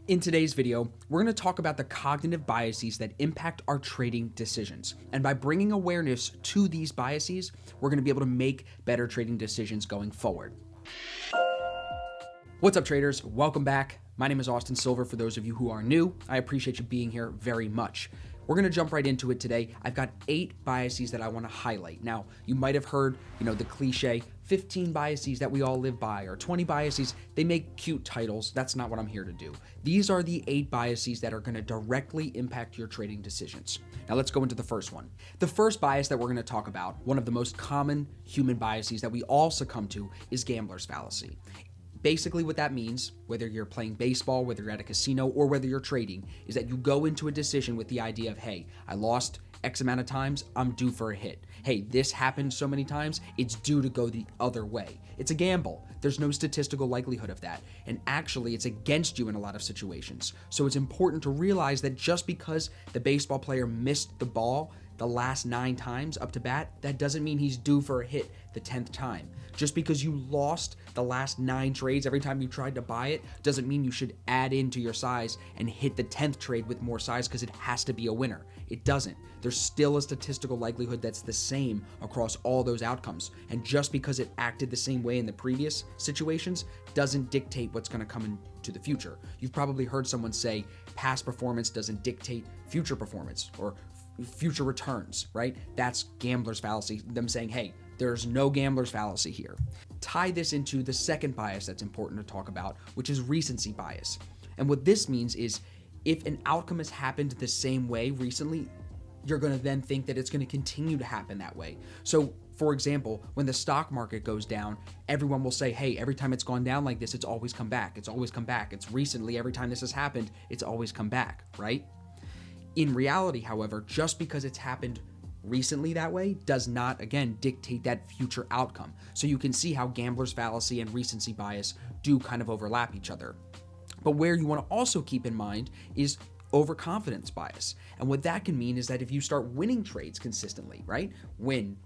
In today's video, we're going to talk about the cognitive biases that impact our trading decisions. And by bringing awareness to these biases, we're going to be able to make better trading decisions going forward. What's up, traders? Welcome back. My name is Austin Silver. For those of you who are new, I appreciate you being here very much. We're going to jump right into it today. I've got 8 biases that I want to highlight. Now, you might have heard, the cliche 15 biases that we all live by or 20 biases. They make cute titles. That's not what I'm here to do. These are the 8 biases that are going to directly impact your trading decisions. Now, let's go into the first one. The first bias that we're going to talk about, one of the most common human biases that we all succumb to, is gambler's fallacy. Basically what that means, whether you're playing baseball, whether you're at a casino, or whether you're trading, is that you go into a decision with the idea of, hey, I lost X amount of times, I'm due for a hit. Hey, this happened so many times, it's due to go the other way. It's a gamble. There's no statistical likelihood of that. And actually, it's against you in a lot of situations. So it's important to realize that just because the baseball player missed the ball the last 9 times up to bat, that doesn't mean he's due for a hit the 10th time. Just because you lost the last 9 trades every time you tried to buy it doesn't mean you should add into your size and hit the 10th trade with more size because it has to be a winner. It doesn't. There's still a statistical likelihood that's the same across all those outcomes. And just because it acted the same way in the previous situations doesn't dictate what's going to come into the future. You've probably heard someone say past performance doesn't dictate future performance or future returns, right? That's gambler's fallacy, them saying, hey, there's no gambler's fallacy here. Tie this into the second bias that's important to talk about, which is recency bias. And what this means is if an outcome has happened the same way recently, you're going to then think that it's going to continue to happen that way. So, for example, when the stock market goes down, everyone will say, hey, every time it's gone down like this, it's always come back. It's always come back. It's recently, every time this has happened, it's always come back, right? In reality, however, just because it's happened recently that way does not, again, dictate that future outcome. So you can see how gambler's fallacy and recency bias do kind of overlap each other. But where you want to also keep in mind is overconfidence bias. And what that can mean is that if you start winning trades consistently, right? Win.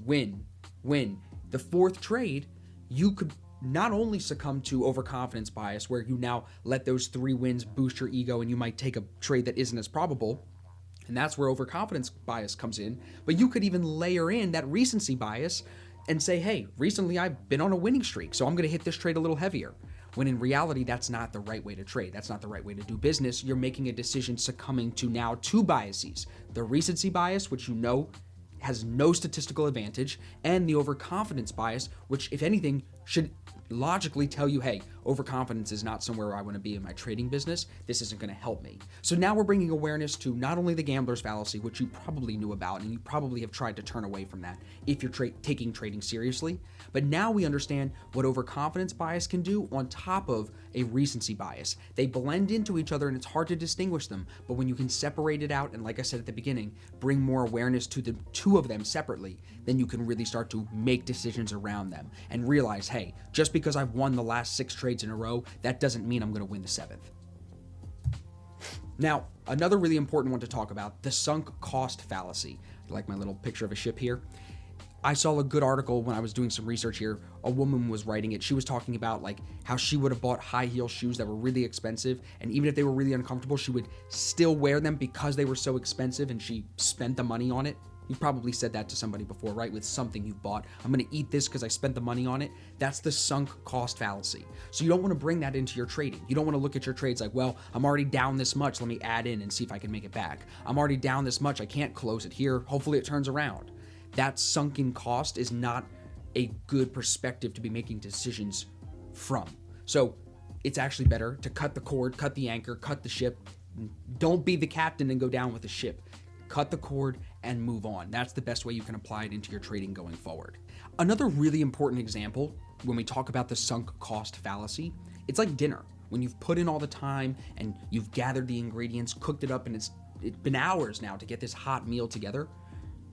The 4th trade, you could not only succumb to overconfidence bias, where you now let those 3 wins boost your ego and you might take a trade that isn't as probable, and that's where overconfidence bias comes in, but you could even layer in that recency bias and say, hey, recently I've been on a winning streak, so I'm going to hit this trade a little heavier. When in reality, that's not the right way to trade. That's not the right way to do business. You're making a decision succumbing to now 2 biases. The recency bias, which has no statistical advantage, and the overconfidence bias, which, if anything, should logically tell you, hey, overconfidence is not somewhere I want to be in my trading business. This isn't going to help me. So now we're bringing awareness to not only the gambler's fallacy, which you probably knew about, and you probably have tried to turn away from that if you're taking trading seriously, but now we understand what overconfidence bias can do on top of a recency bias. They blend into each other and it's hard to distinguish them, but when you can separate it out and, like I said at the beginning, bring more awareness to the 2 of them separately, then you can really start to make decisions around them and realize, hey, just because I've won the last 6 trades in a row, that doesn't mean I'm going to win the 7th. Now, another really important one to talk about, the sunk cost fallacy. I like my little picture of a ship here. I saw a good article when I was doing some research here. A woman was writing it. She was talking about how she would have bought high heel shoes that were really expensive, and even if they were really uncomfortable, she would still wear them because they were so expensive and she spent the money on it. You've probably said that to somebody before, right? With something you've bought. I'm going to eat this because I spent the money on it. That's the sunk cost fallacy. So you don't want to bring that into your trading. You don't want to look at your trades like, well, I'm already down this much. Let me add in and see if I can make it back. I'm already down this much. I can't close it here. Hopefully it turns around. That sunken cost is not a good perspective to be making decisions from. So it's actually better to cut the cord, cut the anchor, cut the ship. Don't be the captain and go down with the ship. Cut the cord and move on. That's the best way you can apply it into your trading going forward. Another really important example when we talk about the sunk cost fallacy, it's like dinner. When you've put in all the time and you've gathered the ingredients, cooked it up, and it's been hours now to get this hot meal together,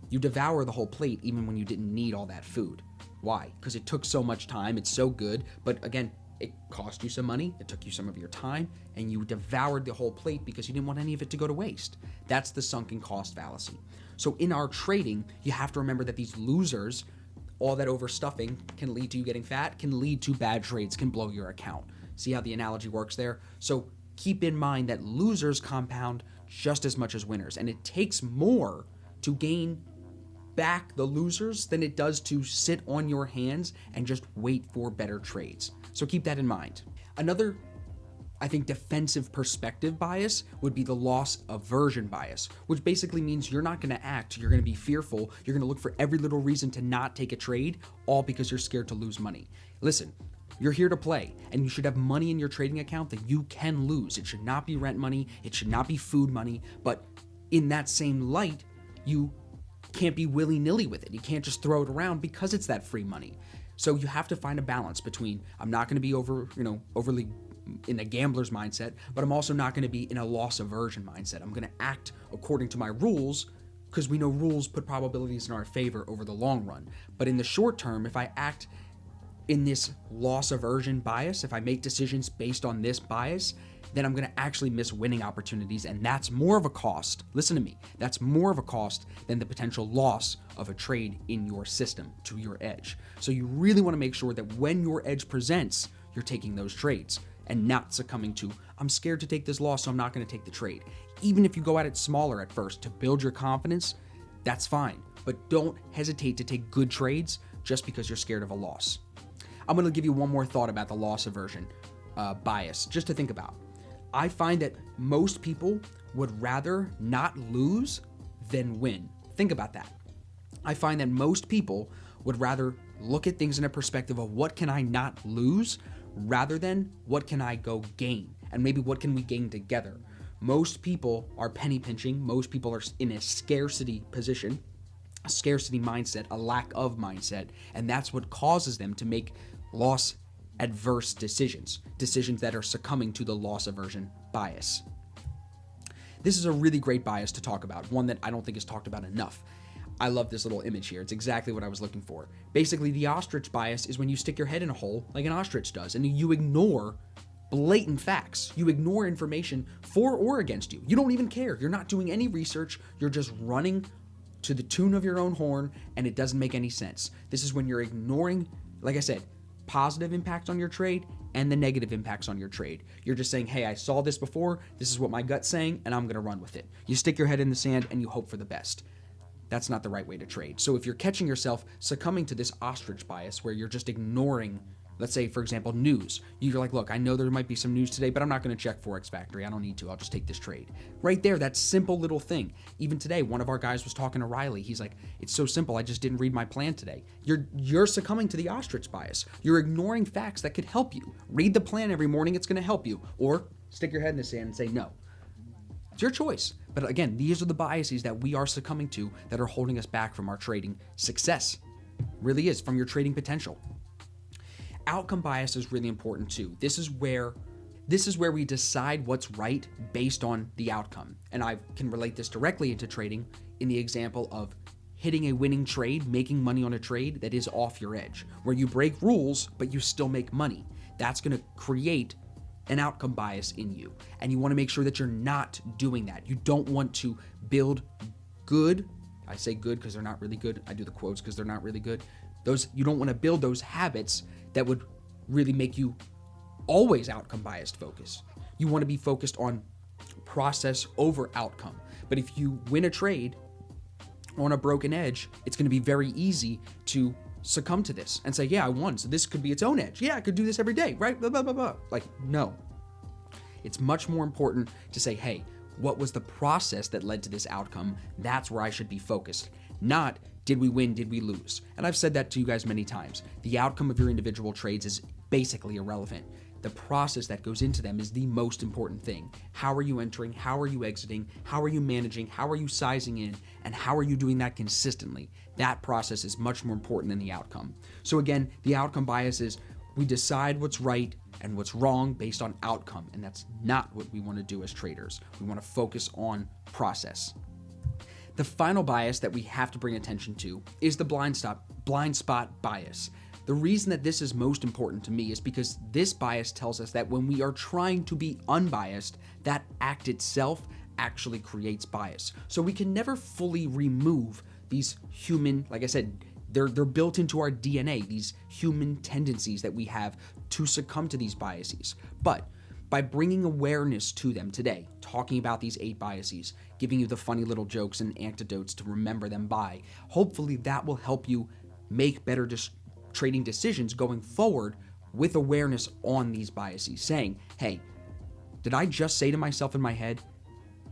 you devour the whole plate even when you didn't need all that food. Why? Because it took so much time, it's so good, but again, it cost you some money, it took you some of your time, and you devoured the whole plate because you didn't want any of it to go to waste. That's the sunken cost fallacy. So in our trading, you have to remember that these losers, all that overstuffing can lead to you getting fat, can lead to bad trades, can blow your account. See how the analogy works there? So keep in mind that losers compound just as much as winners, and it takes more to gain back the losers than it does to sit on your hands and just wait for better trades. So keep that in mind. Another, I think, defensive perspective bias would be the loss aversion bias, which basically means you're not going to act, you're going to be fearful, you're going to look for every little reason to not take a trade, all because you're scared to lose money. Listen, you're here to play, and you should have money in your trading account that you can lose. It should not be rent money, it should not be food money, but in that same light, you can't be willy-nilly with it. You can't just throw it around because it's that free money. So you have to find a balance between, I'm not going to be overly in a gambler's mindset, but I'm also not going to be in a loss aversion mindset. I'm going to act according to my rules, because we know rules put probabilities in our favor over the long run. But in the short term, if I act in this loss aversion bias, if I make decisions based on this bias, then I'm going to actually miss winning opportunities, and that's more of a cost. Listen to me. That's more of a cost than the potential loss of a trade in your system to your edge. So you really want to make sure that when your edge presents, you're taking those trades and not succumbing to, I'm scared to take this loss, so I'm not going to take the trade. Even if you go at it smaller at first to build your confidence, that's fine. But don't hesitate to take good trades just because you're scared of a loss. I'm going to give you one more thought about the loss aversion bias, just to think about. I find that most people would rather not lose than win. Think about that. I find that most people would rather look at things in a perspective of what can I not lose rather than what can I go gain, and maybe what can we gain together. Most people are penny pinching. Most people are in a scarcity position, a scarcity mindset, a lack of mindset, and that's what causes them to make loss adverse decisions that are succumbing to the loss aversion bias. This is a really great bias to talk about, one that I don't think is talked about enough. I love this little image here. It's exactly what I was looking for. Basically, the ostrich bias is when you stick your head in a hole like an ostrich does, and you ignore blatant facts. You ignore information for or against you. You don't even care. You're not doing any research. You're just running to the tune of your own horn, and it doesn't make any sense. This is when you're ignoring, like I said, positive impacts on your trade and the negative impacts on your trade. You're just saying, hey, I saw this before, this is what my gut's saying, and I'm going to run with it. You stick your head in the sand and you hope for the best. That's not the right way to trade. So if you're catching yourself succumbing to this ostrich bias where you're just ignoring, let's say, for example, news. You're like, look, I know there might be some news today, but I'm not going to check Forex Factory. I don't need to. I'll just take this trade. Right there, that simple little thing. Even today, one of our guys was talking to Riley. He's like, it's so simple. I just didn't read my plan today. You're succumbing to the ostrich bias. You're ignoring facts that could help you. Read the plan every morning. It's going to help you. Or stick your head in the sand and say no. It's your choice. But again, these are the biases that we are succumbing to that are holding us back from our trading success. Really is, from your trading potential. Outcome bias is really important too. This is where we decide what's right based on the outcome. And I can relate this directly into trading in the example of hitting a winning trade, making money on a trade that is off your edge, where you break rules, but you still make money. That's going to create an outcome bias in you. And you want to make sure that you're not doing that. You don't want to build good. I say good because they're not really good. I do the quotes because they're not really good. You don't want to build those habits that would really make you always outcome biased focus. You want to be focused on process over outcome. But if you win a trade on a broken edge, it's going to be very easy to succumb to this and say, yeah, I won, so this could be its own edge. Yeah, I could do this every day, right? Blah, blah, blah, blah. Like, no. It's much more important to say, hey, what was the process that led to this outcome? That's where I should be focused. Not, did we win, did we lose? And I've said that to you guys many times. The outcome of your individual trades is basically irrelevant. The process that goes into them is the most important thing. How are you entering? How are you exiting? How are you managing? How are you sizing in? And how are you doing that consistently? That process is much more important than the outcome. So again, the outcome bias is we decide what's right and what's wrong based on outcome. And that's not what we want to do as traders. We want to focus on process. The final bias that we have to bring attention to is the blind spot bias. The reason that this is most important to me is because this bias tells us that when we are trying to be unbiased, that act itself actually creates bias. So we can never fully remove these human, like I said, they're built into our DNA, these human tendencies that we have to succumb to these biases. But by bringing awareness to them today, talking about these 8 biases, giving you the funny little jokes and anecdotes to remember them by. Hopefully that will help you make better trading decisions going forward with awareness on these biases, saying, hey, did I just say to myself in my head,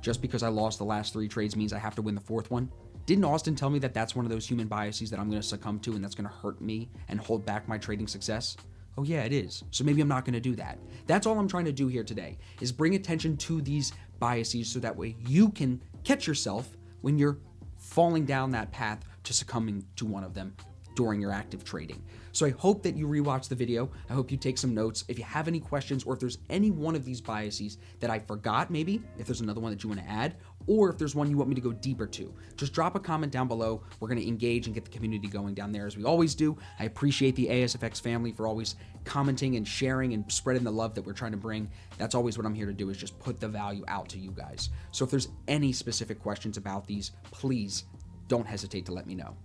just because I lost the last 3 trades means I have to win the 4th one? Didn't Austin tell me that that's one of those human biases that I'm going to succumb to and that's going to hurt me and hold back my trading success? Oh yeah, it is. So maybe I'm not going to do that. That's all I'm trying to do here today, is bring attention to these biases so that way you can catch yourself when you're falling down that path to succumbing to one of them during your active trading. So I hope that you rewatch the video. I hope you take some notes. If you have any questions, or if there's any one of these biases that I forgot, maybe if there's another one that you want to add, or if there's one you want me to go deeper to, just drop a comment down below. We're going to engage and get the community going down there as we always do. I appreciate the ASFX family for always commenting and sharing and spreading the love that we're trying to bring. That's always what I'm here to do, is just put the value out to you guys. So if there's any specific questions about these, please don't hesitate to let me know.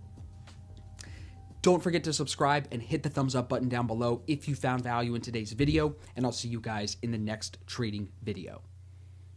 Don't forget to subscribe and hit the thumbs up button down below if you found value in today's video, and I'll see you guys in the next trading video.